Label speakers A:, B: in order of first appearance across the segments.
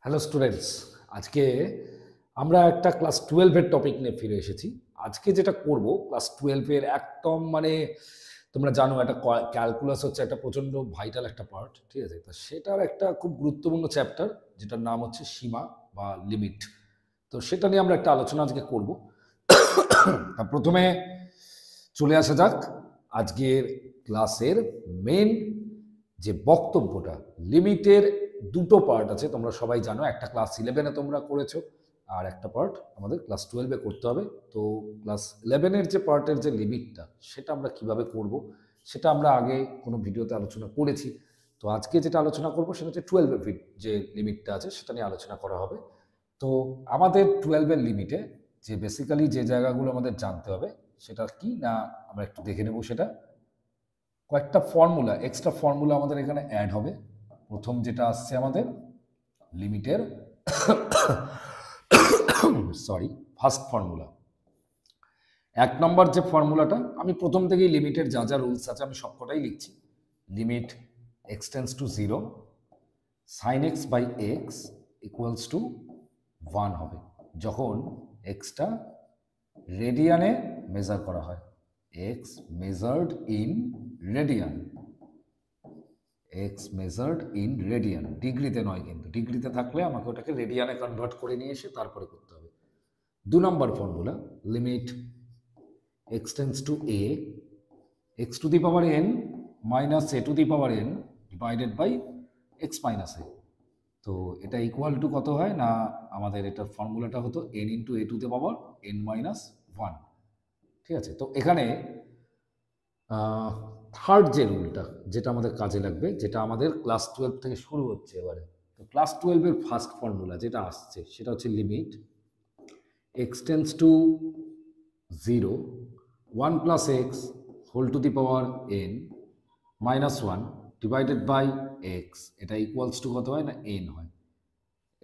A: Hello students, আজকে আমরা একটা ক্লাস 12 এর টপিক নিয়ে ফিরে এসেছি। আজকে যেটা করব ক্লাস 12 এর একদম তোমরা জানো একটা ক্যালকুলাস হচ্ছে একটা প্রচণ্ড ভাইটাল একটা পার্ট, ঠিক আছে? তো সেটার একটা খুব গুরুত্বপূর্ণ চ্যাপ্টার যেটার নাম হচ্ছে সীমা বা লিমিট। তো সেটা নিয়ে আমরা একটা আলোচনা আজকে করব। তা প্রথমে চলে আসা যাক আজকের ক্লাসের মেন যে বক্তব্যটা। লিমিটের দুটো পার্ট আছে, তোমরা সবাই জানো। একটা ক্লাস 11-এ তোমরা করেছো, আর একটা পার্ট আমাদের ক্লাস 12-এ করতে হবে। তো ক্লাস 11-এর যে পার্টের যে লিমিটটা, সেটা আমরা কিভাবে করব সেটা আমরা আগে কোনো ভিডিওতে আলোচনা করেছি। তো আজকে যেটা আলোচনা করব সেটা হচ্ছে 12-এর যে লিমিটটা আছে সেটা নিয়ে আলোচনা করা হবে। তো আমাদের 12-এর লিমিটে যে বেসিক্যালি যে জায়গাগুলো আমাদের জানতে হবে সেটা কি না আমরা একটু দেখে নেব। সেটা কয়েকটা ফর্মুলা, এক্সট্রা ফর্মুলা আমাদের এখানে অ্যাড হবে। প্রথম যেটা আসছে আমাদের লিমিটের ফার্স্ট ফর্মুলা, 1 নম্বর যে ফর্মুলাটা, আমি প্রথম থেকেই লিমিটের যা যা রুলস আছে আমি সবকটাই লিখছি। Limit x tends to 0 sin x by x equals to 1 হবে যখন এক্সটা রেডিয়ানে মেজার করা হয়। X measured in radian, x measured in radian, ডিগ্রিতে নয়, কিন্তু ডিগ্রিতে থাকলে আমাকে ওটাকে রেডিয়ানে কনভার্ট করে নিয়ে এসে তারপরে করতে হবে। 2 নম্বর formula, limit x tends to a x to the power n minus a to the power n divided by x minus a. তো এটা ইকুয়াল টু কত হয় না, আমাদের এটার ফর্মুলাটা হতো N into A to the power n minus 1। ঠিক আছে? তো এখানে থার্ড যে রুলটা যেটা আমাদের কাজে লাগবে, যেটা আমাদের ক্লাস 12 থেকে শুরু হচ্ছে এবারে। তো ক্লাস 12-এর ফার্স্ট ফর্মুলা যেটা আসছে সেটা হচ্ছে limit x tends to 0 1 plus x whole to the power n minus 1 divided by x, এটা ইকুয়ালস টু কত হয় না এন হয়।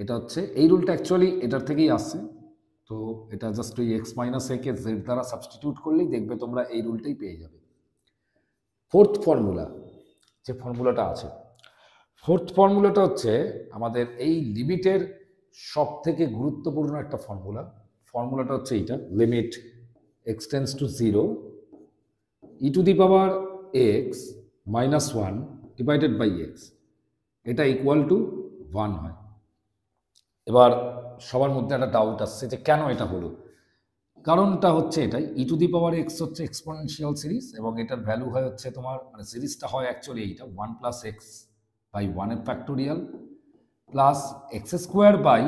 A: এটা হচ্ছে এই রুলটা, অ্যাকচুয়ালি এটার থেকেই আসছে। তো এটা জাস্ট ওই এক্স মাইনাস এ কে জেড দ্বারা সাবস্টিটিউট করলেই দেখবে তোমরা এই রুলটাই পেয়ে যাবে। ফোর্থ ফর্মুলা, যে ফর্মুলাটা আছে, ফোর্থ ফর্মুলাটা হচ্ছে আমাদের এই লিমিটের সব থেকে গুরুত্বপূর্ণ একটা ফর্মুলা। ফর্মুলাটা হচ্ছে এইটা, limit x tends to 0 e to the power x minus 1 divided by x, এটা ইকুয়াল টু 1 হয়। এবার সবার মধ্যে একটা ডাউট আসছে যে কেন এটা হলো। কারণটা হচ্ছে এটাই, ই টু দি পাওয়ার এক্স হচ্ছে এক্সপোনেনশিয়াল সিরিজ এবং এটার ভ্যালু হয় হচ্ছে তোমার, মানে সিরিজটা হয় অ্যাকচুয়ালি এইটা 1 প্লাস এক্স বাই 1 এর factorial plus x square by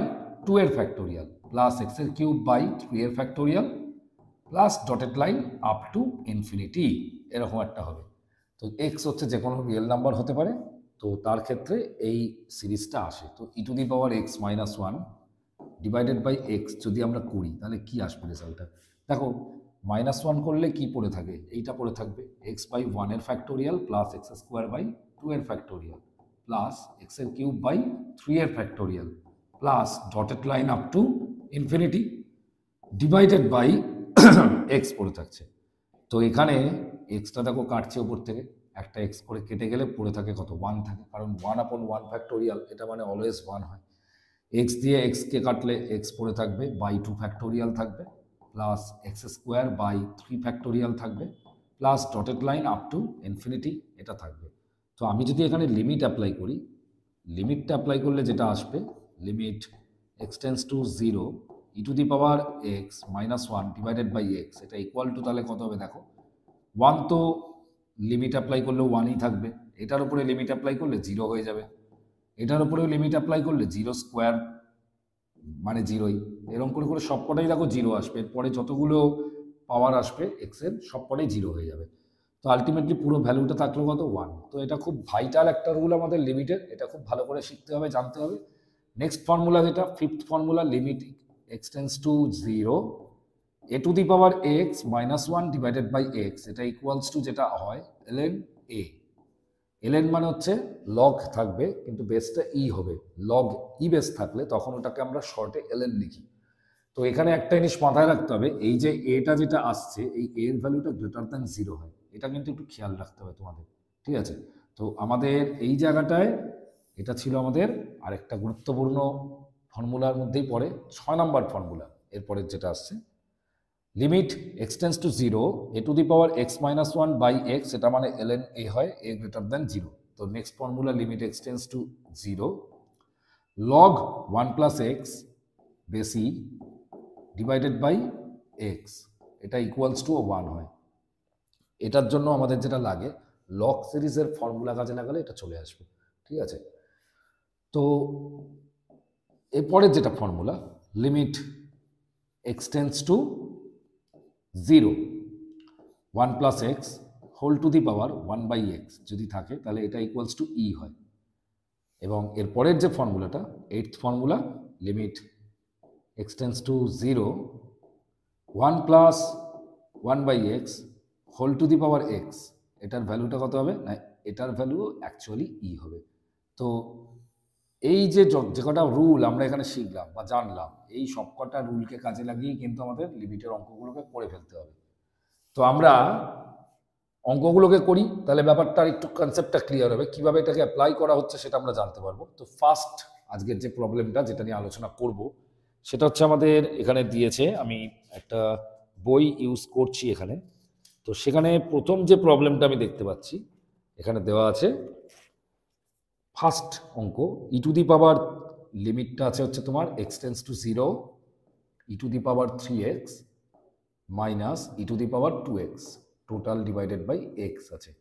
A: 2 এর ফ্যাক্টোরিয়াল প্লাস এক্স এর কিউব বাই 3 এর factorial plus dotted line up to infinity, এরকম একটা হবে। তো এক্স হচ্ছে যে কোনো রিয়েল নাম্বার হতে পারে, তো তার ক্ষেত্রে এই সিরিজটা আসে। তো e to the power x minus 1 divided by x যদি আমরা করি তাহলে কি আসবে রেজাল্টটা দেখো। -1 করলে কি পড়ে থাকে, এইটা পড়ে থাকবে এক্স বাই 1 এর factorial plus x square by 2 এর ফ্যাক্টোরিয়াল প্লাস এক্স এর কিউব বাই 3 এর factorial plus dotted line up to infinity divided by x পড়ে থাকছে। তো এখানে এক্সটা দেখো কাটছে উপর থেকে, একটা এক্স করে কেটে গেলে পড়ে থাকে কত, 1 থাকে, কারণ 1/1 ফ্যাক্টোরিয়াল এটা মানে অলওয়েজ 1 হয়। এক্স দিয়ে এক্সকে কাটলে এক্স পড়ে থাকবে বাই 2 ফ্যাক্টোরিয়াল থাকবে plus x square by 3 factorial থাকবে plus dotted line up to infinity এটা থাকবে। তো আমি যদি এখানে লিমিট অ্যাপ্লাই করি, লিমিটটা অ্যাপ্লাই করলে যেটা আসবে, limit x tends to 0 e to the power x minus 1 divided by x, এটা ইকুয়াল টু তাহলে কত হবে দেখো, 1 তো লিমিট অ্যাপ্লাই করলেও 1ই থাকবে, এটার উপরে লিমিট অ্যাপ্লাই করলে 0 হয়ে যাবে, এটার উপরেও লিমিট অ্যাপ্লাই করলে 0 স্কোয়ার মানে 0ই, এরকম করে করে সবকটাই দেখো 0 আসবে। এরপরে যতগুলো পাওয়ার আসবে এক্সের সবকটাই 0 হয়ে যাবে। তো আলটিমেটলি পুরো ভ্যালুটা থাকলো কত, 1। তো এটা খুব ভাইটাল একটা রুল আমাদের লিমিটের, এটা খুব ভালো করে শিখতে হবে, জানতে হবে। নেক্সট ফর্মুলা যেটা fifth formula, limit x tends to 0 a to the power x minus 1 divided by x, এটা ইকুয়ালস টু যেটা হয় ln a। ln মানে হচ্ছে লগ থাকবে কিন্তু বেসটা ই হবে, লগ ই বেস থাকলে তখন ওটাকে আমরা শর্টে ln লিখি। তো এখানে একটা জিনিস মাথায় রাখতে হবে, এই যে এটা যেটা আসছে এই এর ভ্যালুটা গ্রেটার দ্যান 0 হয়, এটা কিন্তু একটু খেয়াল রাখতে হবে তোমাদের, ঠিক আছে? তো আমাদের এই জায়গাটায় এটা ছিল আমাদের আরেকটা গুরুত্বপূর্ণ ফর্মুলার মধ্যেই পড়ে 6 নম্বর ফর্মুলা এরপরে যেটা আসছে লিমিট x tends to 0 a to the power x minus 1 by x, এটা মানে ln a হয় a গ্রেটার দ্যান 0। তো next formula limit x tends to 0 log 1 plus x বেসি ডিভাইডেড বাই x, এটা ইকুয়ালস টু 1 হয়। এটার জন্য আমাদের যেটা লাগে লগ সিরিজের ফর্মুলা কাজে লাগালে এটা চলে আসবে, ঠিক আছে। তো এরপরের যেটা formula limit x tends to 0 1 plus x whole to the power 1 by x যদি থাকে তাহলে এটা ইকুয়ালস টু ই হয়। এবং এরপরের যে ফর্মুলাটা 8th formula limit x tends to 0 1 plus 1 by x whole to the power x, এটার ভ্যালুটা কত হবে না, এটার ভ্যালু অ্যাকচুয়ালি ই হবে। তো এই যে কটা রুল আমরা এখানে শিখলাম বা জানলাম, এই সবকটা রুলকে কাজে লাগিয়ে কিন্তু আমাদের লিমিটের অঙ্কগুলোকে করে ফেলতে হবে। তো আমরা অঙ্কগুলোকে করি, তাহলে ব্যাপারটার একটু কনসেপ্টটা ক্লিয়ার হবে, কিভাবে এটাকে অ্যাপ্লাই করা হচ্ছে সেটা আমরা জানতে পারবো। তো ফার্স্ট আজকের যে প্রবলেমটা যেটা নিয়ে আলোচনা করব সেটা হচ্ছে আমাদের এখানে দিয়েছে, আমি একটা বই ইউজ করছি এখানে। তো সেখানে প্রথম যে প্রবলেমটা আমি দেখতে পাচ্ছি এখানে দেওয়া আছে ফার্স্ট অঙ্ক ই টু দি পাওয়ার লিমিটটা আছে হচ্ছে তোমার x tends to 0 e to the power 3x minus e to the power 2x total divided by x আছে।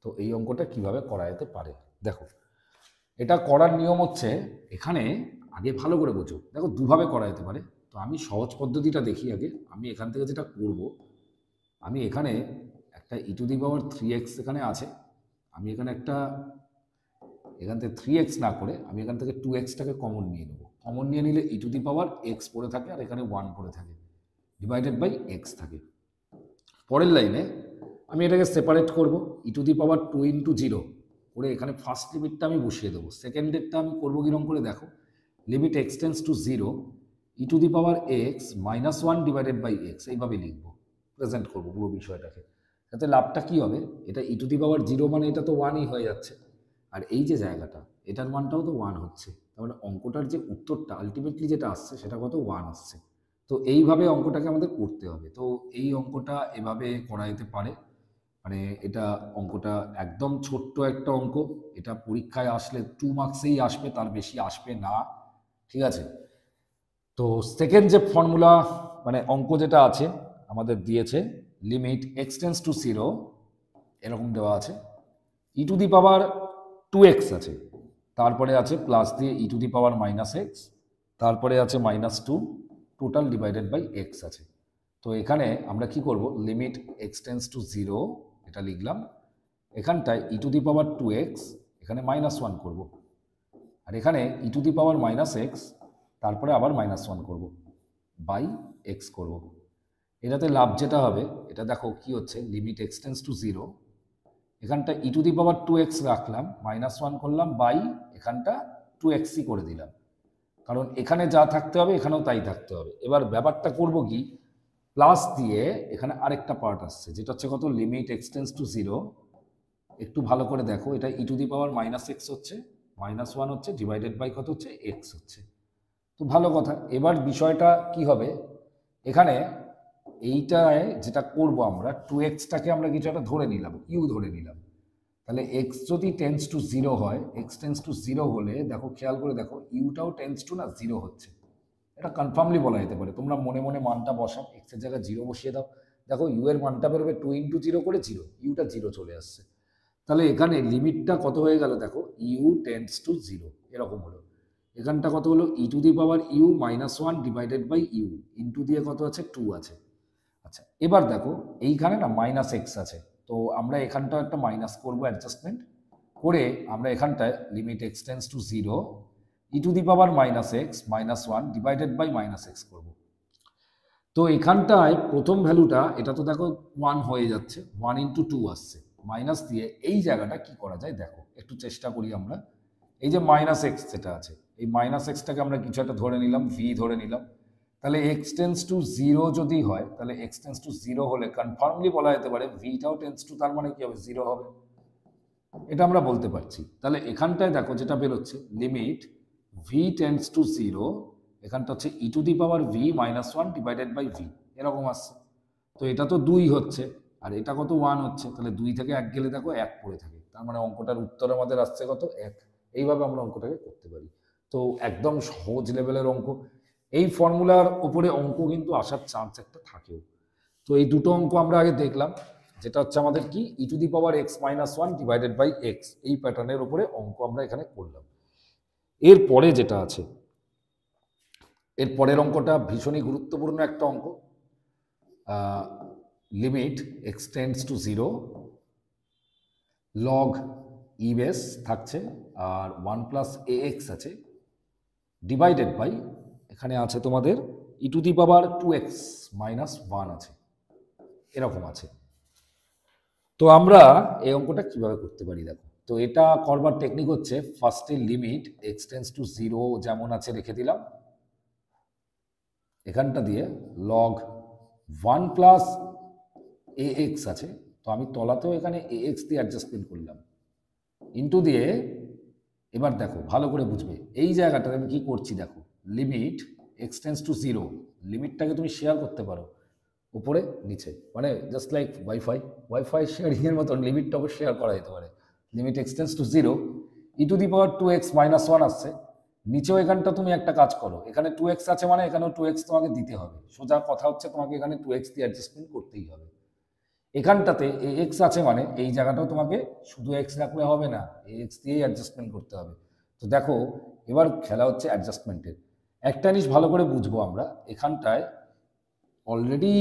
A: তো এই অঙ্কটা কিভাবে করা যেতে পারে দেখো, এটা করার নিয়ম হচ্ছে এখানে আগে ভালো করে বোঝো, দেখো দুভাবে করা যেতে পারে। তো আমি সহজ পদ্ধতিটা দেখি আগে। আমি এখান থেকে যেটা করব, আমি এখানে একটা ই টু দি পাওয়ার 3x এখানে আছে, আমি এখানে একটা এখান থেকে 3x না করে আমি এখান থেকে 2xটাকে কমন নিয়ে নেব। কমন নিয়ে নিলে ই টু দি পাওয়ার x পড়ে থাকে আর এখানে 1 পড়ে থাকে, ডিভাইডেড বাই x থাকে। পরের লাইনে আমি এটাকে সেপারেট করব, ই টু দি পাওয়ার 2 ইন্টু 0 করে এখানে ফার্স্ট লিমিটটা আমি বসিয়ে দেবো। সেকেন্ডেরটা আমি করবো কিরকম করে দেখো, limit x tends to 0 e to the power x minus 1 divided by x, এইভাবে লিখবো, প্রেজেন্ট করবো পুরো বিষয়টাকে। তাতে লাভটা কি হবে, এটা ই টু দি পাওয়ার 0 মানে এটা তো 1ই হয়ে যাচ্ছে, আর এই যে জায়গাটা এটার মানটাও তো 1 হচ্ছে, তার মানে অঙ্কটার যে উত্তরটা আলটিমেটলি যেটা আসছে সেটা কত 1 আসছে। তো এইভাবে অঙ্কটাকে আমাদের করতে হবে। তো এই অঙ্কটা এভাবে করা যেতে পারে, মানে এটা অঙ্কটা একদম ছোট্ট একটা অঙ্ক, এটা পরীক্ষায় আসলে 2 মার্কসেই আসবে, তার বেশি আসবে না, ঠিক আছে। তো সেকেন্ড যে ফর্মুলা মানে অঙ্ক যেটা আছে আমাদের দিয়েছে লিমিট x টেন্ডস টু 0 এরকম দেওয়া আছে, ই টু দি পাওয়ার 2x আছে, তারপরে আছে প্লাস দিয়ে e to the power minus x, তারপরে আছে minus 2 total divided by x আছে। তো এখানে আমরা কি করব, লিমিট x টেন্ডস টু 0 এটা লিখলাম, এখানটায় ই টু দি পাওয়ার 2x এখানে মাইনাস 1 করব, আর এখানে e to the power minus x তারপরে আবার মাইনাস 1 করব বাই এক্স করব। এটাতে লাভ যেটা হবে এটা দেখো কি হচ্ছে, লিমিট x টেন্ডস টু 0 এখানটা ই টু দি পাওয়ার 2x রাখলাম, মাইনাস 1 করলাম বাই এখানটা 2xই করে দিলাম, কারণ এখানে যা থাকতে হবে এখানেও তাই থাকতে হবে। এবার ব্যাপারটা করব কি, প্লাস দিয়ে এখানে আরেকটা পার্ট আসছে যেটা হচ্ছে কত, লিমিট x টেন্ডস টু 0, একটু ভালো করে দেখো এটা e to the power minus x হচ্ছে, মাইনাস 1 হচ্ছে ডিভাইডেড বাই কত হচ্ছে এক্স হচ্ছে। তো ভালো কথা, এবার বিষয়টা কি হবে, এখানে এইটায় যেটা করব আমরা 2xটাকে আমরা কিছু একটা ধরে নিলাম, ইউ ধরে নিলাম, তাহলে x যদি টেন্ডস টু 0 হয়, x টেন্ডস টু 0 হলে দেখো খেয়াল করে দেখো ইউটাও টেন্ডস টু না 0 হচ্ছে, এটা কনফার্মলি বলা যেতে পারে। তোমরা মনে মনে মানটা বসাও, x এর জায়গায় 0 বসিয়ে দাও, দেখো ইউ এর মানটা বেরোবে 2 ইন্টু 0 করে 0, ইউটা 0 চলে আসছে। তাহলে এখানে লিমিটটা কত হয়ে গেল দেখো, ইউ টেন্ডস টু 0 এরকম হলো, এখানটা কত হলো e to the power u minus 1 divided by u, into দিয়ে কত আছে 2 আছে। আচ্ছা এবার দেখো এইখানে না মাইনাস এক্স আছে, তো আমরা এখানটাও একটা মাইনাস করবো, অ্যাডজাস্টমেন্ট করে আমরা এখানটায় limit x tends to 0 e to the power minus x minus 1 divided by minus x করবো। তো এখানটায় প্রথম ভ্যালুটা এটা তো দেখো 1 হয়ে যাচ্ছে, 1 ইন্টু 2 আসছে, মাইনাস দিয়ে এই জায়গাটা কি করা যায় দেখো, একটু চেষ্টা করি আমরা। এই যে মাইনাস এক্স যেটা আছে, এই মাইনাস এক্সটাকে আমরা কিছু একটা ধরে নিলাম, ভি ধরে নিলাম, তাহলে x টেন্ডস টু 0 যদি হয়, তাহলে x টেন্ডস টু 0 হলে কনফার্মলি বলা যেতে পারে ভিটাও টেন্ডস টু, তার মানে কি হবে 0 হবে, এটা আমরা বলতে পারছি। তাহলে এখানটায় দেখো যেটা বেরোচ্ছে লিমিট v টেন্ডস টু 0 এখানটা হচ্ছে e to the power v minus one divided by v, এরকম আসছে। তো এটা তো 2 হচ্ছে, আর এটা কত 1 হচ্ছে, তাহলে 2 থেকে 1 গেলে দেখো 1 পড়ে থাকে, তার মানে অঙ্কটার উত্তর আমাদের আসছে কত 1। এইভাবে আমরা অঙ্কটাকে করতে পারি। তো একদম সহজ লেভেলের অঙ্ক, এই ফর্মুলার উপরে অঙ্ক কিন্তু আসার চান্স একটা থাকেও। তো এই দুটো অঙ্ক আমরা আগে দেখলাম, যেটা হচ্ছে আমাদের কি e to the power x minus one divided by x, এই প্যাটার্নের উপরে অঙ্ক আমরা এখানে করলাম। এরপরে যেটা আছে, এর পরের অঙ্কটা ভীষণই গুরুত্বপূর্ণ একটা অঙ্ক। Limit x tends to 0 log E base থাকছে, আর 1 প্লাস এ এক্স আছে, ডিভাইডেড বাই এখানে আছে তোমাদের ই to the power 2x minus 1 আছে, এরকম আছে। তো আমরা এই অঙ্কটা কিভাবে করতে পারি দেখো। তো এটা করবার টেকনিক হচ্ছে, ফার্স্টে লিমিট এক্স টেন্ডস টু 0 যেমন আছে রেখে দিলাম, এখানটা দিয়ে লগ 1 প্লাস এ এক্স আছে, তো আমি তলাতেও এখানে এ এক্স দিয়ে অ্যাডজাস্টমেন্ট করলাম, ইন্টু দিয়ে এবার দেখো ভালো করে বুঝবে এই জায়গাটাতে আমি কি করছি দেখো, লিমিট এক্স টেন্ডস টু 0, লিমিটটাকে তুমি শেয়ার করতে পারো উপরে নিচে, মানে জাস্ট লাইক ওয়াইফাই শেয়ারিংয়ের মতন লিমিটটাও শেয়ার করা যেতে পারে। Limit x tends to 0 e to the power 2x minus 1 আসছে, নিচেও এখানটা তুমি একটা কাজ করো, এখানে 2x আছে মানে এখানেও 2x তোমাকে দিতে হবে, সোজা কথা হচ্ছে তোমাকে এখানে 2x দিয়ে অ্যাডজাস্টমেন্ট করতেই হবে। এখানটাতে ax আছে মানে এই জায়গাটাও তোমাকে শুধু x রাখলে হবে না, ax দিয়েই অ্যাডজাস্টমেন্ট করতে হবে। তো দেখো এবার খেলা হচ্ছে অ্যাডজাস্টমেন্টের। একটা জিনিস ভালো করে বুঝবো আমরা, এখানটায় অলরেডি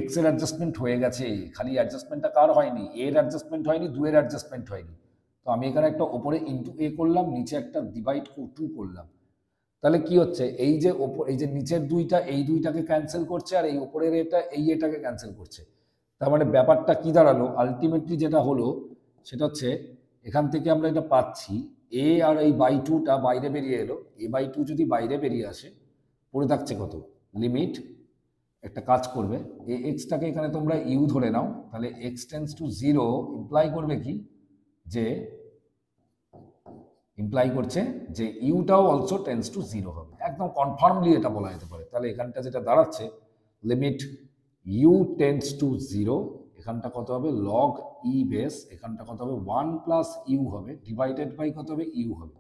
A: এক্স এর অ্যাডজাস্টমেন্ট হয়ে গেছে, খালি অ্যাডজাস্টমেন্টটা কার হয়নি, এর অ্যাডজাস্টমেন্ট হয়নি, 2 এর অ্যাডজাস্টমেন্ট হয়নি। তো আমি এখানে একটা ওপরে ইন্টু এ করলাম, নিচে একটা ডিভাইড 2 করলাম, তাহলে কি হচ্ছে এই যে এই যে নিচের দুইটা এই দুইটাকে ক্যান্সেল করছে, আর এই উপরের এটাকে ক্যান্সেল করছে। তার মানে ব্যাপারটা কি দাঁড়ালো, আলটিমেটলি যেটা হলো সেটা হচ্ছে এখান থেকে আমরা এটা পাচ্ছি এ আর এই বাই 2টা বাইরে বেরিয়ে এলো, এ বাই 2 যদি বাইরে বেরিয়ে আসে পড়ে থাকছে কত, লিমিট একটা কাজ করবে এ এক্সটাকে এখানে তোমরা ইউ ধরে নাও, তাহলে এক্স টেন্স টু 0 ইমপ্লাই করবে কি, যে ইমপ্লাই করছে যে ইউটাও অলসো টেন্স টু 0 হবে, একদম কনফার্মলি এটা বলা যেতে পারে। তাহলে এখানটা যেটা দাঁড়াচ্ছে লিমিট ইউ টেন্স টু 0, এখানটা কত হবে লগ ই বেস, এখানটা কত হবে 1 প্লাস ইউ হবে, ডিভাইডেড বাই কত হবে ইউ হবে,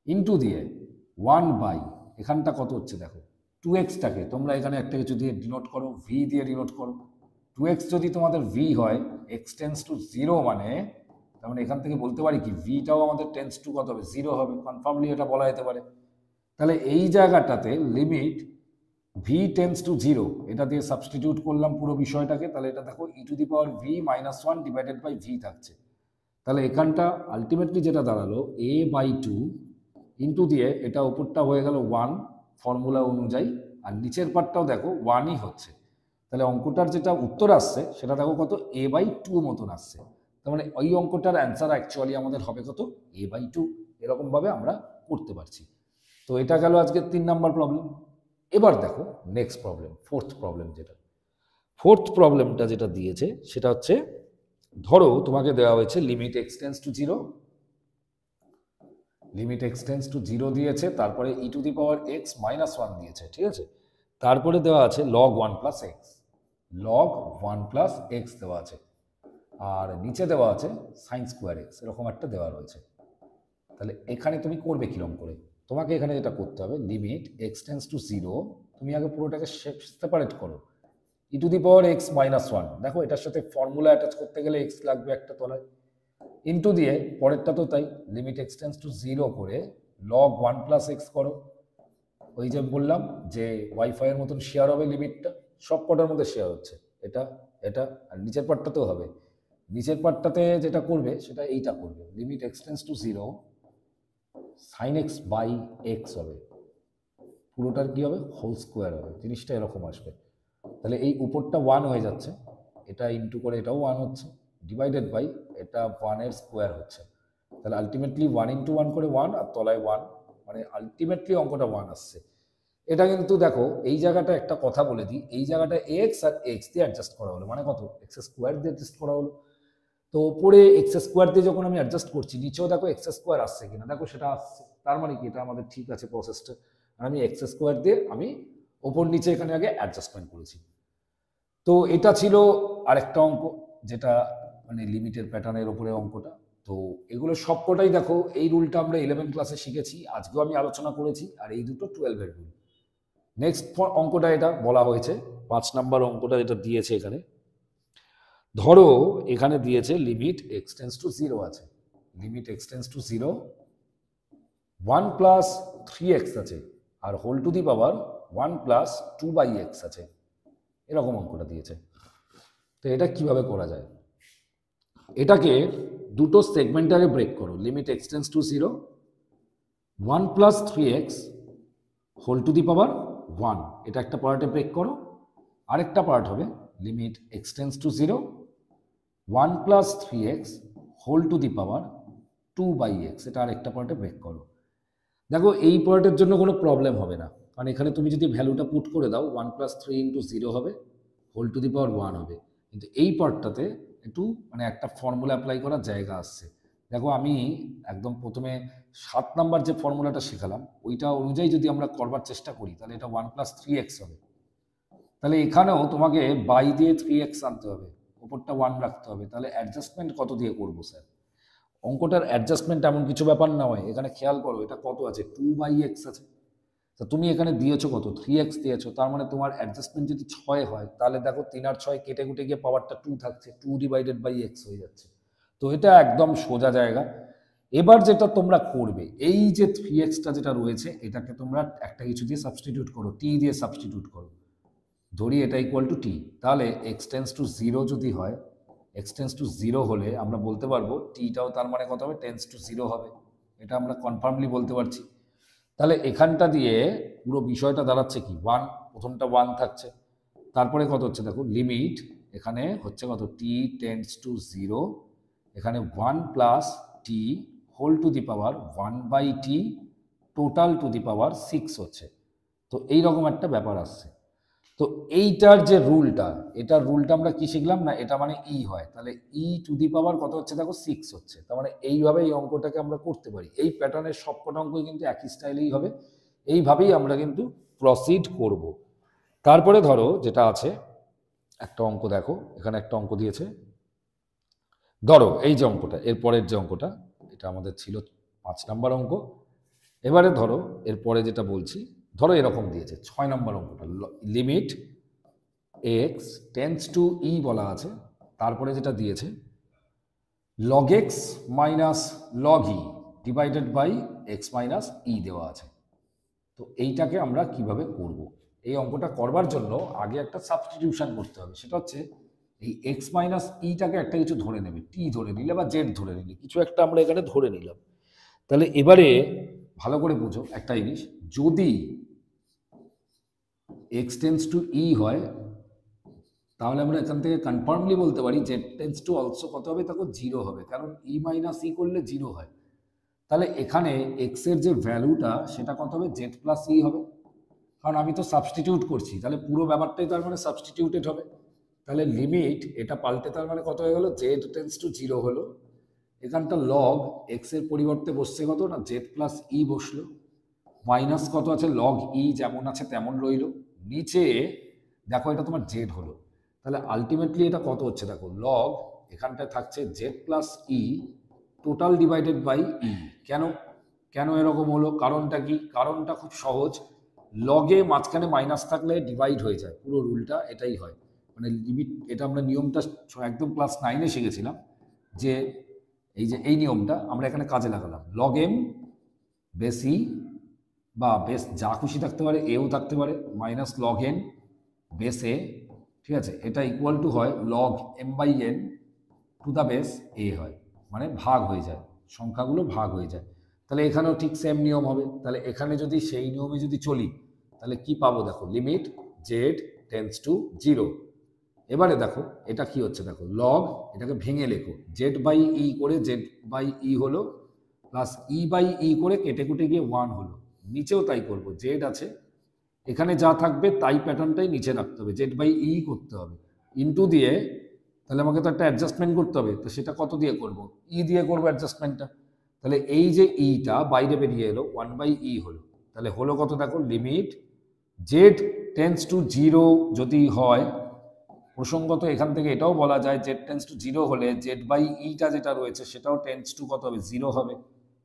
A: ইন্টু দিয়ে 1 বাই এখানটা কত হচ্ছে দেখো 2xটাকে তোমরা এখানে একটা কিছু দিয়ে ডিনোট করো, ভি দিয়ে ডিনোট করো। 2x যদি তোমাদের ভি হয়, এক্স টেন্স টু 0 মানে তার মানে এখান থেকে বলতে পারি কি ভিটাও আমাদের টেন্স টু কত হবে 0 হবে, কনফার্মলি এটা বলা যেতে পারে। তাহলে এই জায়গাটাতে লিমিট ভি টেন্স টু 0 এটা দিয়ে সাবস্টিটিউট করলাম পুরো বিষয়টাকে, তাহলে এটা দেখো e to the power v minus 1 divided by v থাকছে। তাহলে এখানটা আলটিমেটলি যেটা দাঁড়ালো এ বাই 2 ইন্টু দিয়ে এটা উপরটা হয়ে গেল 1 ফর্মুলা অনুযায়ী, আর নিচের পার্টটাও দেখো 1ই হচ্ছে। তাহলে অঙ্কটার যেটা উত্তর আসছে সেটা দেখো কত এ বাই 2 মতন আসছে, তার মানে ওই অঙ্কটার অ্যান্সার অ্যাকচুয়ালি আমাদের হবে কত এ বাই 2, এরকমভাবে আমরা করতে পারছি। তো এটা গেল আজকের 3 নাম্বার প্রবলেম। এবার দেখো next problem, fourth problem. Fourth প্রবলেমটা যেটা দিয়েছে সেটা হচ্ছে, ধরো তোমাকে দেওয়া হয়েছে limit x tends to 0, limit x tends to 0 দিয়েছে, তারপরে e to the power x minus 1 দিয়েছে, ঠিক আছে। তারপরে দেওয়া আছে log 1 plus x, log 1 plus x দেওয়া আছে, আর নিচে দেওয়া আছে সাইন স্কোয়ার এক্স, এরকম একটা দেওয়া রয়েছে। তাহলে এখানে তুমি করবে কিরকম করে, তোমাকে এখানে যেটা করতে হবে লিমিট এক্স টেন্স টু 0, তুমি আগে পুরোটাকে সেপারেট করো, e to the power x minus 1, দেখো এটার সাথে ফর্মুলা অ্যাটাচ করতে গেলে এক্স লাগবে একটা তলায়, ইন্টু দিয়ে পরেরটা তো তাই লিমিট এক্স টেন্স টু 0 করে লগ 1 প্লাস এক্স করো, ওই যে বললাম যে ওয়াইফাই এর মতন শেয়ার হবে লিমিটটা, সব কটার মধ্যে শেয়ার হচ্ছে, এটা এটা আর নিচের পার্টটাতেও হবে, নিচের পার্টটাতে যেটা করবে সেটা এইটা করবে, limit x tends to 0 sine x by x হবে, পুরোটার কি হবে হোল স্কোয়ার হবে, জিনিসটা এরকম আসবে। তাহলে এই উপরটা 1 হয়ে যাচ্ছে, এটা ইন্টু করে এটাও 1 হচ্ছে, ডিভাইডেড বাই এটা 1 এর স্কোয়ার হচ্ছে, তাহলে আলটিমেটলি 1 ইন্টু 1 করে 1, আর তলায় 1, মানে আলটিমেটলি অঙ্কটা 1 আসছে। এটা কিন্তু দেখো এই জায়গাটা একটা কথা বলে দিই, এই জায়গাটা এক্স আর এক্স দিয়ে অ্যাডজাস্ট করা হলো, মানে কত এক্স স্কোয়ার দিয়ে অ্যাডজাস্ট করা হলো। তো উপরে এক্স স্কোয়ার দিয়ে যখন আমি অ্যাডজাস্ট করছি, নিচেও দেখো এক্স স্কোয়ার আসছে কিনা, দেখো সেটা আসছে, তার মানে কি এটা আমাদের ঠিক আছে প্রসেসটা। আর আমি এক্স স্কোয়ার দিয়ে আমি ওপর নিচে এখানে আগে অ্যাডজাস্টমেন্ট করেছি। তো এটা ছিল আরেকটা অঙ্ক, যেটা মানে লিমিটের প্যাটার্নের ওপরে অঙ্কটা। তো এগুলো সবকটাই দেখো এই রুলটা আমরা 11 ক্লাসে শিখেছি, আজকেও আমি আলোচনা করেছি, আর এই দুটো 12-এর রুল। নেক্সট অঙ্কটা এটা বলা হয়েছে 5 নাম্বার অঙ্কটা যেটা দিয়েছে এখানে। ধরো এখানে দিয়েছে লিমিট এক্স টেন্স টু 0 আছে, limit x tends to 0, 1 plus 3x আছে, আর whole to the power 1 plus 2/x আছে, এরকম অঙ্কটা দিয়েছে। তো এটা কিভাবে করা যায়? এটাকে দুটো সেগমেন্টারে ব্রেক করো। Limit x tends to 0, 1 plus 3x whole to the power 1, এটা একটা পার্টে ব্রেক করো। আরেকটা পার্ট হবে limit x tends to 0, 1 plus 3x whole to the power 2/x, এটা আরেকটা পার্টে ব্রেক করো। দেখো এই পার্টের জন্য কোনো প্রবলেম হবে না, কারণ এখানে তুমি যদি ভ্যালুটা পুট করে দাও 1 প্লাস 3 ইন্টু 0 হবে, হোল টু দি পাওয়ার 1 হবে। কিন্তু এই পার্টটাতে একটু মানে একটা ফর্মুলা অ্যাপ্লাই করার জায়গা আসছে। দেখো আমি একদম প্রথমে 7 নাম্বার যে ফর্মুলাটা শেখালাম ওইটা অনুযায়ী যদি আমরা করবার চেষ্টা করি তাহলে এটা 1 প্লাস 3x হবে। তাহলে এখানেও তোমাকে বাই দিয়ে 3x আনতে হবে, ওপরটা 1 রাখতে হবে। তাহলে অ্যাডজাস্টমেন্ট কত দিয়ে করবো স্যার? অঙ্কটার অ্যাডজাস্টমেন্ট এমন কিছু ব্যাপার না হয়, এখানে খেয়াল করো এটা কত আছে, 2/x আছে। তা তুমি এখানে দিয়েছো কত, 3x দিয়েছো, তার মানে তোমার অ্যাডজাস্টমেন্ট যদি 6 হয় তাহলে দেখো 3 আর 6 কেটে কুটে গিয়ে পাওয়ারটা 2 থাকছে, 2/x হয়ে যাচ্ছে। তো এটা একদম সোজা জায়গা। এবার যেটা তোমরা করবে, এই যে 3xটা যেটা রয়েছে এটাকে তোমরা একটা কিছু দিয়ে সাবস্টিটিউট করো, t দিয়ে সাবস্টিটিউট করো। ধরি এটা ইকুয়াল টু t, তাহলে x টেন্স টু 0 যদি হয়, x টেন্স টু 0 হলে আমরা বলতে পারবো টিটাও তার মানে কত হবে, টেন্স টু 0 হবে। এটা আমরা কনফার্মলি বলতে পারছি। তাহলে এখানটা দিয়ে পুরো বিষয়টা দাঁড়াচ্ছে কি, 1, প্রথমটা 1 থাকছে, তারপরে কত হচ্ছে দেখো লিমিট এখানে হচ্ছে কত, টি টেন্স টু 0, এখানে 1 plus t whole to the power 1/t total to the power 6 হচ্ছে। তো এইরকম একটা ব্যাপার আসছে। তো এইটার যে রুলটা, এটার রুলটা আমরা কি শিখলাম না, এটা মানে ই হয়, তাহলে ই টু দি পাওয়ার কত হচ্ছে দেখো 6 হচ্ছে। তার মানে এইভাবে এই অঙ্কটাকে আমরা করতে পারি। এই প্যাটার্নের সবকটা অঙ্কই কিন্তু একই স্টাইলেই হবে, এইভাবেই আমরা কিন্তু প্রসিড করব। তারপরে ধরো যেটা আছে একটা অঙ্ক, দেখো এখানে একটা অঙ্ক দিয়েছে। ধরো এই যে অঙ্কটা, এরপরের যে অঙ্কটা, এটা আমাদের ছিল 5 নাম্বার অঙ্ক। এবারে ধরো এরপরে যেটা বলছি, ধরো এরকম দিয়েছে 6 নম্বর অঙ্কটা, limit x tends to e বলা আছে, তারপরে যেটা দিয়েছে log x minus log e divided by x minus e দেওয়া আছে। তো এইটাকে আমরা কিভাবে করব? এই অঙ্কটা করবার জন্য আগে একটা সাবস্টিটিউশন করতে হবে, সেটা হচ্ছে এই এক্স মাইনাস ইটাকে একটা কিছু ধরে নেবে, টি ধরে নিলে বা জেড ধরে নিলে, কিছু একটা আমরা এখানে ধরে নিলাম। তাহলে এবারে ভালো করে বুঝো একটা জিনিস, যদি এক্স টেন্স টু ই হয় তাহলে আমরা এখান থেকে কনফার্মলি বলতে পারি জেড টেন্স টু অলসো কত হবে, তখন 0 হবে, কারণ ই মাইনাস ই করলে 0 হয়। তাহলে এখানে এক্স এর যে ভ্যালুটা সেটা কত হবে, জেড প্লাস ই হবে, কারণ আমি তো সাবস্টিটিউট করছি, তাহলে পুরো ব্যাপারটাই তার মানে সাবস্টিটিউটেড হবে। তাহলে লিমিট এটা পাল্টে তার মানে কত হয়ে গেল, জেড টেন্স টু 0 হলো। এখানটা লগ এক্স এর পরিবর্তে বসছে কত না, জেড প্লাস ই বসলো, মাইনাস কত আছে, লগ ই যেমন আছে তেমন রইল, নিচে দেখো এটা তোমার জেড হলো। তাহলে আলটিমেটলি এটা কত হচ্ছে দেখো, লগ এখানটায় থাকছে z plus e total divided by e. কেন কেন এরকম হলো, কারণটা কি? কারণটা খুব সহজ, লগে মাঝখানে মাইনাস থাকলে ডিভাইড হয়ে যায়, পুরো রুলটা এটাই হয়। মানে লিমিট, এটা আমরা নিয়মটা একদম ক্লাস 9-এ শিখেছিলাম, যে এই যে এই নিয়মটা আমরা এখানে কাজে লাগালাম, লগ এম বেস ই বা বেস যা খুশি থাকতে পারে, এও থাকতে পারে, minus log n base a, ঠিক আছে, এটা ইকুয়াল টু হয় log m by n to the base a হয়, মানে ভাগ হয়ে যায়, সংখ্যাগুলো ভাগ হয়ে যায়। তাহলে এখানেও ঠিক সেম নিয়ম হবে। তাহলে এখানে যদি সেই নিয়মে যদি চলি তাহলে কি পাবো দেখো, লিমিট জেড টেন্স টু 0। এবারে দেখো এটা কি হচ্ছে দেখো, লগ এটাকে ভেঙে লেখো, জেড বাই ই করে জেড বাই ই হলো, প্লাস ই বাই ই করে কেটে কুটে গিয়ে 1 হলো, নিচেও তাই করবো, জেড আছে এখানে যা থাকবে তাই প্যাটার্নটাই নিচে রাখতে হবে, জেড বাই ই করতে হবে, ইন্টু দিয়ে, তাহলে আমাকে তো একটা অ্যাডজাস্টমেন্ট করতে হবে, তো সেটা কত দিয়ে করব, ই দিয়ে করবো অ্যাডজাস্টমেন্টটা। তাহলে এই যে ইটা বাইরে বেরিয়ে এলো 1/e হলো, তাহলে হলো কত দেখো, limit Z tense to zero যদি হয়, প্রসঙ্গত এখান থেকে এটাও বলা যায় জেড টেন্স টু জিরো হলে জেড বাই ইটা যেটা রয়েছে সেটাও টেন্স টু কত হবে, জিরো হবে।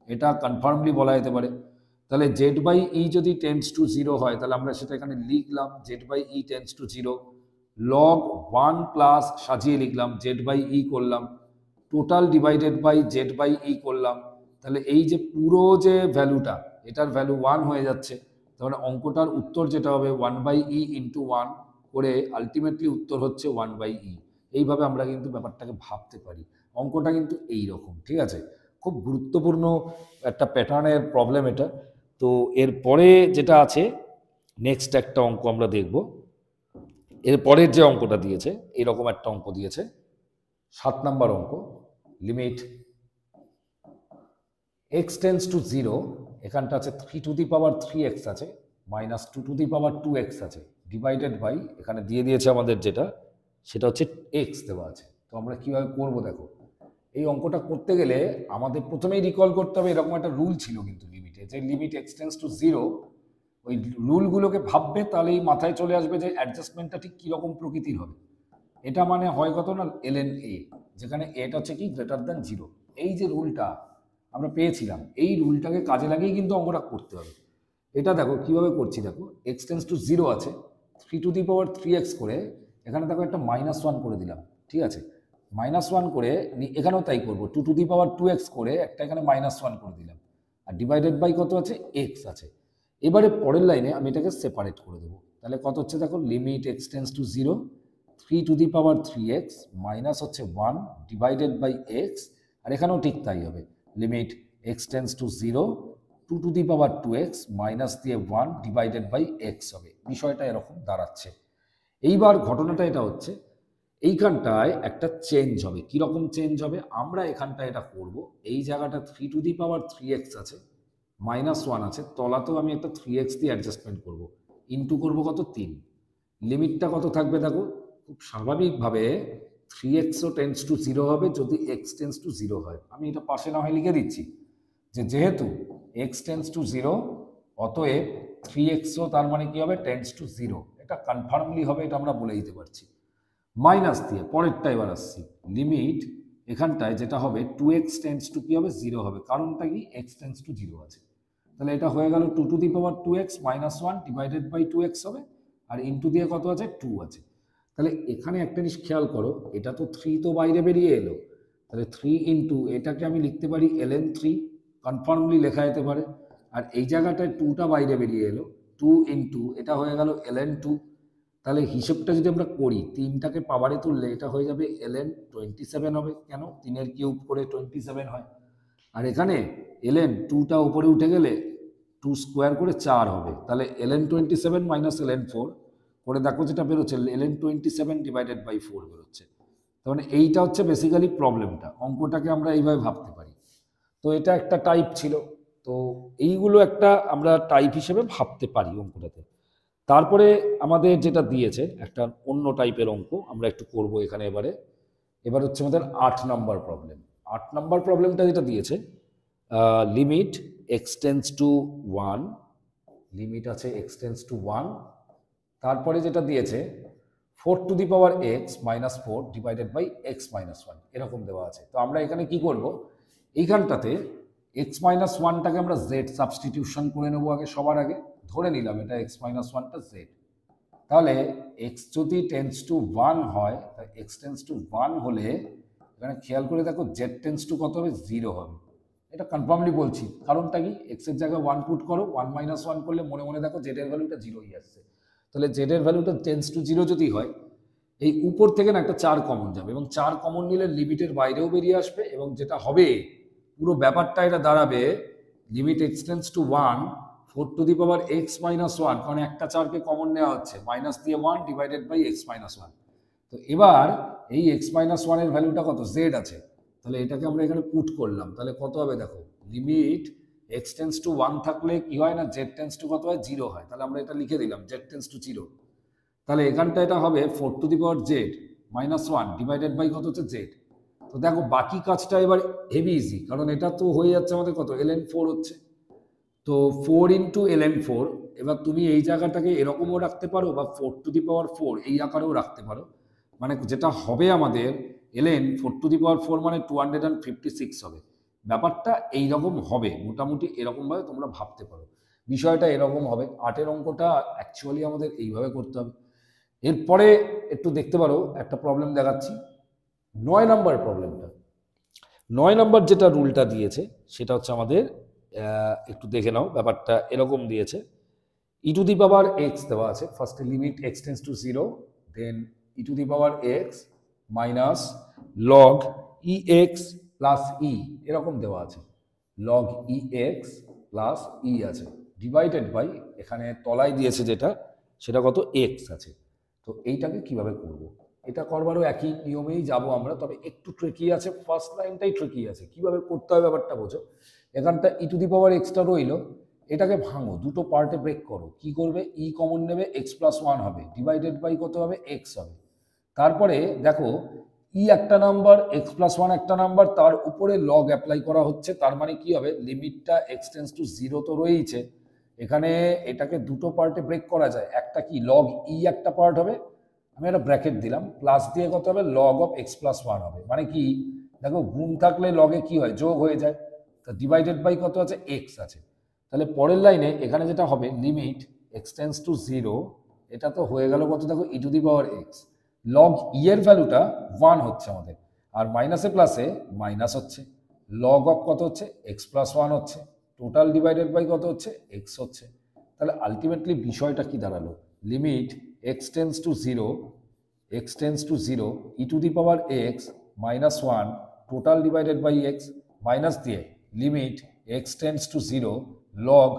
A: এটা কনফার্মলি বলা যেতে পারে। তাহলে জেড বাই ই যদি টেন্স টু জিরো হয় তাহলে আমরা সেটা এখানে লিখলাম z by e tends to zero, log 1 plus সাজিয়ে লিখলাম জেড বাই ই করলাম, total divided by z by e করলাম। তাহলে এই যে পুরো যে ভ্যালুটা, এটার ভ্যালু 1 হয়ে যাচ্ছে, তাহলে অঙ্কটার উত্তর যেটা হবে 1 বাই ই ইন্টু 1 করে আলটিমেটলি উত্তর হচ্ছে 1 বাই ই। এইভাবে আমরা কিন্তু ব্যাপারটাকে ভাবতে পারি। অঙ্কটা কিন্তু এই রকম, ঠিক আছে? খুব গুরুত্বপূর্ণ একটা প্যাটার্নের প্রবলেম এটা। তো এরপরে যেটা আছে, নেক্সট একটা অঙ্ক আমরা দেখব। এরপরের যে অঙ্কটা দিয়েছে, এরকম একটা অঙ্ক দিয়েছে, 7 নম্বর অঙ্ক, limit x tends to zero, এখানটা আছে 3 টু দি পাওয়ার 3x আছে, minus 2 to the power 2x আছে, ডিভাইডেড বাই এখানে দিয়ে দিয়েছে আমাদের যেটা, সেটা হচ্ছে এক্স দেওয়া আছে। তো আমরা কীভাবে করবো দেখো, এই অঙ্কটা করতে গেলে আমাদের প্রথমেই রিকল করতে হবে এরকম একটা রুল ছিল কিন্তু লিমিটে, যে limit x tends to zero, ওই রুলগুলোকে ভাববে তাহলেই মাথায় চলে আসবে যে অ্যাডজাস্টমেন্টটা ঠিক কীরকম প্রকৃতির হবে। এটা মানে হয় কত না, ln a, যেখানে এটা হচ্ছে কি গ্রেটার দ্যান জিরো। এই যে রুলটা আমরা পেয়েছিলাম, এই রুলটাকে কাজে লাগিয়ে কিন্তু অঙ্কটা করতে হবে। এটা দেখো কিভাবে করছি, দেখো এক্স টেন্স টু জিরো আছে, 3 টু দি পাওয়ার 3x করে এখানে দেখো একটা -1 করে দিলাম, ঠিক আছে? -1 করে এখানেও তাই করবো, 2 টু দি পাওয়ার 2x করে একটা এখানে -1 করে দিলাম, আর ডিভাইডেড বাই কত আছে, x আছে। এবারে পরের লাইনে আমি এটাকে সেপারেট করে দেবো। তাহলে কত হচ্ছে দেখো, limit x tends to zero, 3 two the power 3x minus হচ্ছে 1 ডিভাইডেড বাই x, আর এখানেও ঠিক তাই হবে, limit x tends to zero, 2 to the power 2x minus দিয়ে 1 ডিভাইডেড বাই x হবে। বিষয়টা এরকম দাঁড়াচ্ছে। এইবার ঘটনাটা এটা হচ্ছে, এইখানটায় একটা চেঞ্জ হবে। কীরকম চেঞ্জ হবে, আমরা এখানটায় এটা করব, এই জায়গাটা 3 টু দি পাওয়ার 3x আছে, -1 আছে, তলাতেও আমি একটা 3x দিয়ে অ্যাডজাস্টমেন্ট করব, ইন্টু করব কত, 3। লিমিটটা কত থাকবে দেখো, খুব স্বাভাবিকভাবে 3xও টেন্স টু জিরো হবে যদি x টেন্স টু জিরো হয়। আমি এটা পাশে না হয় লিখে দিচ্ছি যে যেহেতু x টেন্স টু জিরো, অতএব 3xও তার মানে কি হবে, টেন্স টু জিরো। এটা কনফার্মলি হবে, এটা আমরা বলে দিতে পারছি। মাইনাস দিয়ে পরেরটা এবার আসছি, লিমিট এখানটায় যেটা হবে 2x টেন্স টু কি হবে, জিরো হবে। কারণটা কি, x টেন্স টু জিরো আছে। তাহলে এটা হয়ে গেল 2 to the power 2x minus 1 divided by 2x হবে, আর ইন্টু দিয়ে কত আছে, 2 আছে। তাহলে এখানে একটা জিনিস খেয়াল করো, এটা তো 3 তো বাইরে বেরিয়ে এলো, তাহলে 3 ইন্টু এটাকে আমি লিখতে পারি ln 3, কনফার্মলি লেখা যেতে পারে। আর এই জায়গাটায় 2টা বাইরে বেরিয়ে এলো, 2 ইন্টু এটা হয়ে গেল ln 2। তাহলে হিসেবটা যদি আমরা করি, 3টাকে পাওয়ারে তুললে এটা হয়ে যাবে ln 27 হবে। কেন, 3-এর কিউব করে 27 হয়। আর এখানে ln 2টা উপরে উঠে গেলে 2 স্কোয়ার করে 4 হবে। তাহলে ln 27 মাইনাস ln 4 করে দেখো যেটা বেরোচ্ছে, ln 27 ডিভাইডেড বাই 4 বেরোচ্ছে। তার মানে এইটা হচ্ছে বেসিক্যালি প্রবলেমটা। অঙ্কটাকে আমরা এইভাবে ভাবতে পারি। তো এটা একটা টাইপ ছিল। তো এইগুলো একটা আমরা টাইপ হিসেবে ভাবতে পারি অঙ্কটাতে। তারপরে আমাদের যেটা দিয়েছে একটা অন্য টাইপের অঙ্ক আমরা একটু করব এখানে। এবার হচ্ছে আমাদের 8 নম্বর প্রবলেম। 8 নম্বর প্রবলেমটা যেটা দিয়েছে, limit x tends to 1, limit আছে এক্স টেন্স টু 1, তারপরে যেটা দিয়েছে 4 to the power x minus 4 divided by x minus 1, এরকম দেওয়া আছে। তো আমরা এখানে কি করব, এইখানটাতে এক্স মাইনাস 1টাকে আমরা জেড সাবস্টিটিউশন করে নেবো আগে, সবার আগে ধরে নিলাম এটা এক্স মাইনাস 1টা জেড। তাহলে এক্স যদি টেন্স টু 1 হয়, এক্স টেন্স টু 1 হলে এখানে খেয়াল করে দেখো জেড টেন্স টু কত হবে, 0 হবে। এটা কনফার্মলি বলছি, কারণটা কি, এক্সের জায়গায় 1 পুট করো, 1 মাইনাস 1 করলে মনে মনে দেখো জেডের ভ্যালুটা 0ই আসছে। তাহলে জেডের ভ্যালুটা টেন্স টু 0 যদি হয়, এই উপর থেকে না একটা 4 কমন যাবে, এবং 4 কমন নিলে লিমিটের বাইরেও বেরিয়ে আসবে, এবং যেটা হবে পুরো ব্যাপারটা এটা দাঁড়াবে limit x tends to 1 4 to the power x minus 1, কারণ একটা 4কে কমন নেওয়া হচ্ছে, মাইনাস দিয়ে 1 ডিভাইডেড বাই এক্স মাইনাস 1। তো এবার এই এক্স মাইনাস 1 এর ভ্যালুটা কত, জেড আছে। তাহলে এটাকে আমরা এখানে পুট করলাম, তাহলে কত হবে দেখো, লিমিট এক্স টেন্স টু 1 থাকলে কি হয় না, জেড টেন্স টু কত হয়, 0 হয়। তাহলে আমরা এটা লিখে দিলাম জেড টেন্স টু 0। তাহলে এখানটা এটা হবে 4 to the power Z minus 1 divided by কত হচ্ছে, জেড। তো দেখো বাকি কাজটা এবার হেভি ইজি, কারণ এটা তো হয়ে যাচ্ছে আমাদের কত, ln 4 হচ্ছে। তো 4 ইন্টু ln 4, এবার তুমি এই জায়গাটাকে এরকমও রাখতে পারো বা 4 টু দি পাওয়ার 4 এই আকারেও রাখতে পারো। মানে যেটা হবে আমাদের ln 4 টু দি পাওয়ার 4 মানে 256 হবে। ব্যাপারটা এইরকম হবে, মোটামুটি এরকমভাবে তোমরা ভাবতে পারো, বিষয়টা এরকম হবে। 8-এর অঙ্কটা অ্যাকচুয়ালি আমাদের এইভাবে করতে হবে। এরপরে একটু দেখতে পারো, একটা প্রবলেম দেখাচ্ছি, 9 নাম্বার প্রবলেমটা। 9 নাম্বার যেটা রুলটা দিয়েছে সেটা হচ্ছে আমাদের, একটু দেখে নাও, ব্যাপারটা এরকম দিয়েছে। ই টু দি পাওয়ার এক্স দেওয়া আছে, ফার্স্টে limit x tends to 0, then e to the power x minus log e x plus e, এরকম দেওয়া আছে। Log e x plus e আছে, ডিভাইডেড বাই, এখানে তলায় দিয়েছে যেটা, সেটা কত, এক্স আছে। তো এইটাকে কিভাবে করব? এটা করবারও একই নিয়মেই যাব আমরা, তবে একটু ট্রিকি আছে, ফার্স্ট লাইনটাই ট্রিকি আছে। কিভাবে করতে হয় ব্যাপারটা বোঝো। এখানটা ই টু দি পাওয়ার এক্সটা রইল, এটাকে ভাঙো, দুটো পার্টে ব্রেক করো। কি করবে, ই কমন নেবে, এক্স প্লাস 1 হবে, ডিভাইডেড বাই কত হবে, এক্স হবে। তারপরে দেখো ই একটা নাম্বার, এক্স প্লাস 1 একটা নাম্বার, তার উপরে লগ অ্যাপ্লাই করা হচ্ছে, তার মানে কি হবে, লিমিটটা এক্স টেন্স টু 0 তো রয়েছে, এখানে এটাকে দুটো পার্টে ব্রেক করা যায়। একটা কি, লগ ই একটা পার্ট হবে, আমি একটা ব্র্যাকেট দিলাম, প্লাস দিয়ে কত হবে, লগ অফ এক্স প্লাস 1 হবে। মানে কি, দেখো গুণ থাকলে লগে কি হয়, যোগ হয়ে যায়, তো ডিভাইডেড বাই কত আছে, এক্স আছে। তাহলে পরের লাইনে এখানে যেটা হবে, লিমিট এক্স টেন্স টু 0, এটা তো হয়ে গেল কত, দেখো e to the power x, log e এর ভ্যালুটা 1 হচ্ছে আমাদের, আর মাইনাসে প্লাসে মাইনাস হচ্ছে, লগ অফ কত হচ্ছে, এক্স প্লাস 1 হচ্ছে, টোটাল ডিভাইডেড বাই কত হচ্ছে, এক্স হচ্ছে। তাহলে আলটিমেটলি বিষয়টা কি দাঁড়ালো, limit x tends to 0, x tends to 0 e to the power x minus 1 total divided by x, minus দিয়ে limit x tends to 0 log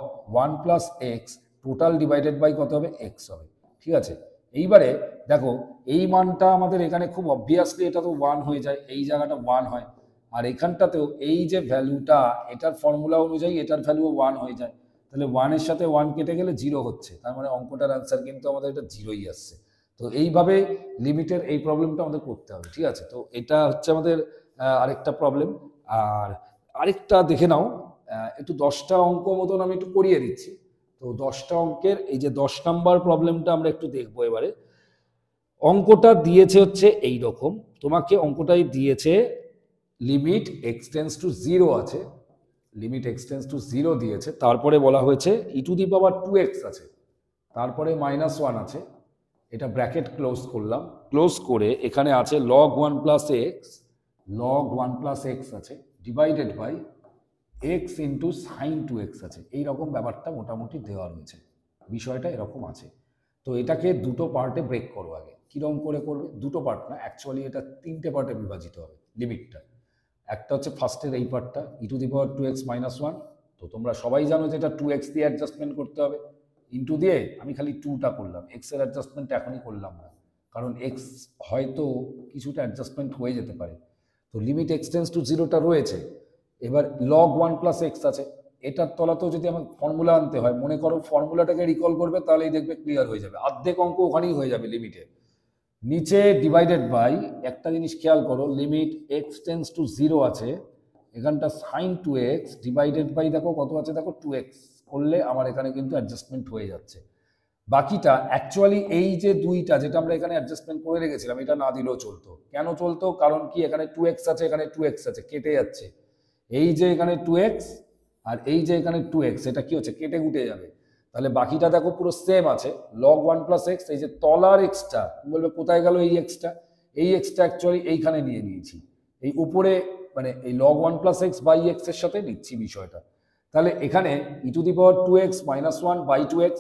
A: 1 plus x total divided by কত হবে, এক্স হবে। ঠিক আছে, এইবারে দেখো এই মানটা আমাদের এখানে খুব অবভিয়াসলি এটা তো 1 হয়ে যায়, এই জায়গাটা 1 হয়, আর এখানটাতেও এই যে ভ্যালুটা, এটার ফর্মুলা অনুযায়ী এটার ভ্যালুও 1 হয়ে যায়। তাহলে 1 এর সাথে 1 কেটে গেলে 0 হচ্ছে, তার মানে অঙ্কটার অ্যান্সার কিন্তু আমাদের এটা 0ই আসছে। তো এইভাবে লিমিটের এই প্রবলেমটা আমাদের করতে হবে। ঠিক আছে, তো এটা হচ্ছে আমাদের আরেকটা প্রবলেম। আর আরেকটা দেখে নাও, একটু 10টা অঙ্ক মতন আমি একটু করিয়ে দিচ্ছি। তো 10টা অঙ্কের এই যে 10 নাম্বার প্রবলেমটা আমরা একটু দেখবো এবারে। অঙ্কটা দিয়েছে হচ্ছে এই রকম, তোমাকে অঙ্কটাই দিয়েছে, লিমিট এক্স টেন্স টু 0 আছে, লিমিট এক্স টেন্স টু 0 দিয়েছে, তারপরে বলা হয়েছে ই টু দি পাওয়ার 2x আছে, তারপরে মাইনাস 1 আছে, এটা ব্র্যাকেট ক্লোজ করলাম, ক্লোজ করে এখানে আছে log 1 plus x, log 1 plus x আছে, divided by x into sine 2x আছে। এইরকম ব্যাপারটা মোটামুটি দেওয়া রয়েছে, বিষয়টা এরকম আছে। তো এটাকে দুটো পার্টে ব্রেক করো আগে। কীরকম করে করবে, দুটো পার্ট না, অ্যাকচুয়ালি এটা 3টে পার্টে বিভাজিত হবে লিমিটটা। একটা হচ্ছে ফার্স্টের এই পার্টটা, ই to the power 2x minus 1, তো তোমরা সবাই জানো যে এটা 2x দিয়ে অ্যাডজাস্টমেন্ট করতে হবে, ইন্টু দিয়ে আমি খালি 2টা করলাম, এক্সের অ্যাডজাস্টমেন্ট এখনই করলাম না, কারণ এক্স হয়তো কিছুটা অ্যাডজাস্টমেন্ট হয়ে যেতে পারে। তো লিমিট এক্স টেন্স টু 0টা রয়েছে, এবার লগ 1 প্লাস এক্স আছে, এটার তলাতেও যদি আমার ফর্মুলা আনতে হয়, মনে করো ফর্মুলাটাকে রিকল করবে, তাহলেই দেখবে ক্লিয়ার হয়ে যাবে, অর্ধেক অঙ্ক ওখানেই হয়ে যাবে লিমিটে। নিচে ডিভাইডেড বাই, একটা জিনিস খেয়াল করো, লিমিট এক্স টেন্স টু 0 আছে, এখানটা সাইন 2x ডিভাইডেড বাই দেখো কত আছে, দেখো 2x করলে আমার এখানে কিন্তু অ্যাডজাস্টমেন্ট হয়ে যাচ্ছে। বাকিটা অ্যাকচুয়ালি এই যে দুইটা যেটা আমরা এখানে অ্যাডজাস্টমেন্ট করে রেখেছিলাম, এটা না দিলেও চলতো। কেন চলতো, কারণ কি, এখানে 2x আছে, এখানে 2x আছে, কেটে যাচ্ছে। এই যে এখানে 2x আর এই যে এখানে 2x, এটা কি হচ্ছে, কেটে উঠে যাবে। তাহলে বাকিটা দেখো পুরো সেম আছে, লগ 1 প্লাস এক্স, এই যে তলার এক্সটা বলবে কোথায় গেল, এই এক্সটা, এই এক্সটা অ্যাকচুয়ালি এইখানে নিয়ে নিয়েছি, এই উপরে, মানে এই log 1 plus x by x এর সাথে নিচ্ছি বিষয়টা। তাহলে এখানে e to the power 2x minus 1 by 2x,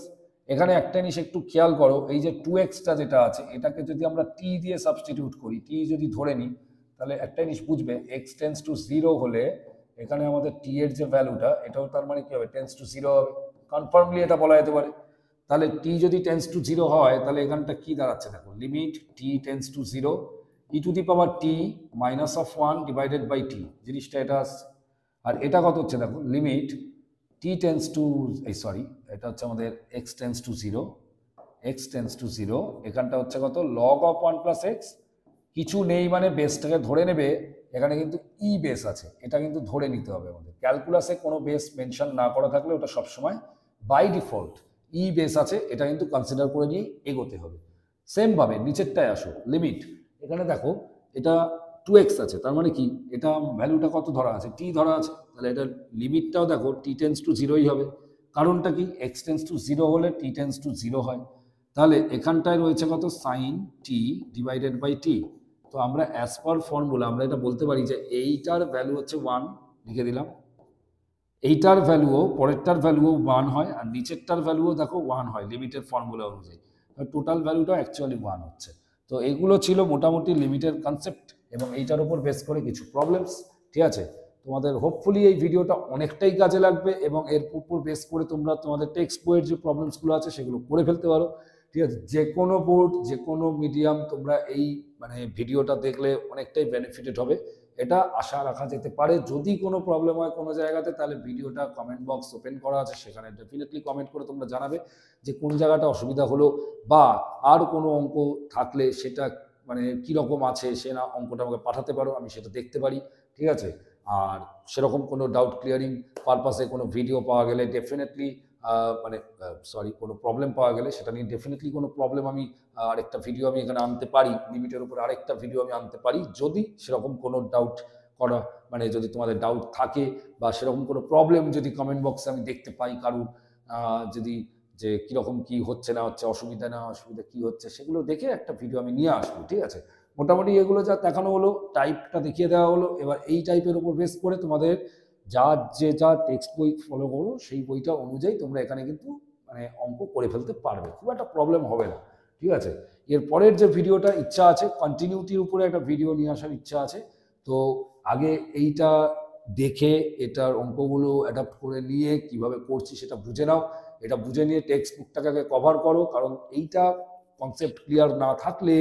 A: এখানে একটা জিনিস একটু খেয়াল করো, এই যে 2xটা যেটা আছে, এটাকে যদি আমরা টি দিয়ে সাবস্টিটিউট করি, টি যদি ধরে নিই, তাহলে একটা জিনিস বুঝবে, এক্স টেন্স টু 0 হলে এখানে আমাদের টি এর যে ভ্যালুটা, এটাও তার মানে কি হবে, টেন্স টু 0 হবে, কনফার্মলি এটা বলা যেতে পারে। তাহলে টি যদি টেন্স টু 0 হয়, তাহলে এখানটা কি দাঁড়াচ্ছে দেখো, limit t tends to 0 e to the power t minus of 1 divided by t, জিনিসটা এটা আসছে। আর এটা কত হচ্ছে দেখো, লিমিট টি টেন্স টু, এই সরি, এটা হচ্ছে আমাদের x tends to 0, x tends to 0, এখানটা হচ্ছে কত, লগ অফ 1 প্লাস এক্স কিছু নেই মানে বেসটাকে ধরে নেবে, এখানে কিন্তু ই বেস আছে, এটা কিন্তু ধরে নিতে হবে আমাদের। ক্যালকুলাসে কোনো বেস মেনশন না করা থাকলে ওটা সবসময় বাই ডিফল্ট ই বেস আছে, এটা কিন্তু কনসিডার করে নিয়েই এগোতে হবে। সেমভাবে নিচেরটায় আসো, লিমিট। এখানে দেখো এটা 2x আছে, তার মানে কি এটা ভ্যালুটা কত ধরা আছে, টি ধরা আছে, তাহলে এটা লিমিটটাও দেখো টি টেন্স টু জিরোই হবে। কারণটা কি, এক্স টেন্স টু জিরো হলে টি টেন্স টু জিরো হয়। তাহলে এখানটায় রয়েছে কত, সাইন টি ডিভাইডেড বাই টি। তো আমরা অ্যাজ পার ফর্মুলা আমরা এটা বলতে পারি যে এইটার ভ্যালু হচ্ছে 1, লিখে দিলাম। এইটার ভ্যালুও পরেরটার ভ্যালুও 1 হয়, আর নিচেরটার ভ্যালুও দেখো 1 হয় লিমিটের ফর্মুলা অনুযায়ী। টোটাল ভ্যালুটা অ্যাকচুয়ালি 1 হচ্ছে। তো এগুলো ছিল মোটামুটি লিমিটের কনসেপ্ট, এবং এইটার উপর বেস করে কিছু প্রবলেমস। ঠিক আছে, তোমাদের হোপফুলি এই ভিডিওটা অনেকটাই কাজে লাগবে, এবং এর উপর বেস করে তোমরা তোমাদের টেক্সট বইয়ের যে প্রবলেমসগুলো আছে সেগুলো করে ফেলতে পারো। ঠিক আছে, যে কোনো বোর্ড যে কোনো মিডিয়াম তোমরা এই মানে ভিডিওটা দেখলে অনেকটাই বেনিফিটেড হবে, এটা আশা রাখা যেতে পারে। যদি কোনো প্রবলেম হয় কোনো জায়গাতে, তাহলে ভিডিওটা কমেন্ট বক্স ওপেন করা আছে, সেখানে ডেফিনেটলি কমেন্ট করে তোমরা জানাবে যে কোন জায়গাটা অসুবিধা হলো, বা আর কোনো অঙ্ক থাকলে সেটা মানে কীরকম আছে সে না অঙ্কটা আমাকে পাঠাতে পারো, আমি সেটা দেখতে পারি। ঠিক আছে, আর সেরকম কোনো ডাউট ক্লিয়ারিং পারপাসে কোনো ভিডিও পাওয়া গেলে ডেফিনেটলি মানে সরি কোনো প্রবলেম পাওয়া গেলে সেটা নিয়ে ডেফিনেটলি কোনো প্রবলেম আমি আরেকটা ভিডিও আমি এখানে আনতে পারি, লিমিটের উপর আরেকটা ভিডিও আমি আনতে পারি, যদি সেরকম কোনো ডাউট করা মানে যদি তোমাদের ডাউট থাকে, বা সেরকম কোনো প্রবলেম যদি কমেন্ট বক্সে আমি দেখতে পাই কারুর, যদি যে কীরকম কী হচ্ছে না হচ্ছে, অসুবিধা না অসুবিধা কী হচ্ছে, সেগুলো দেখে একটা ভিডিও আমি নিয়ে আসবো। ঠিক আছে, মোটামুটি এগুলো যা দেখানো হলো, টাইপটা দেখিয়ে দেওয়া হলো। এবার এই টাইপের উপর বেস করে তোমাদের যা টেক্সট বই ফলো করো সেই বইটা অনুযায়ী তোমরা এখানে কিন্তু মানে অঙ্ক করে ফেলতে পারবে, খুব একটা প্রবলেম হবে না। ঠিক আছে, এর পরের যে ভিডিওটা ইচ্ছা আছে, কন্টিনিউটির উপরে একটা ভিডিও নিয়ে আসার ইচ্ছা আছে। তো আগে এইটা দেখে এটার অঙ্কগুলো অ্যাডাপ্ট করে নিয়ে কিভাবে করছি সেটা বুঝে নাও। এটা বুঝে নিয়ে টেক্সট বুকটাকে আগে কভার করো, কারণ এইটা কনসেপ্ট ক্লিয়ার না থাকলে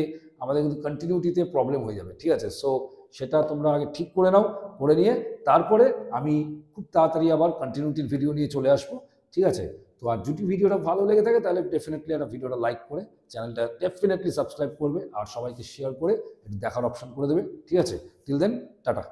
A: আমাদের কিন্তু কন্টিনিউটিতে প্রবলেম হয়ে যাবে। ঠিক আছে, সো সেটা তোমরা আগে ঠিক করে নাও, করে নিয়ে তারপরে আমি খুব তাড়াতাড়ি আবার কন্টিনিউটির ভিডিও নিয়ে চলে আসবো। ঠিক আছে, তো আর যদি ভিডিওটা ভালো লেগে থাকে তাহলে ডেফিনেটলি একটা ভিডিওটা লাইক করে চ্যানেলটা ডেফিনেটলি সাবস্ক্রাইব করবে, আর সবাইকে শেয়ার করে দেখার অপশন করে দেবে। ঠিক আছে, টিল দেন টাটা।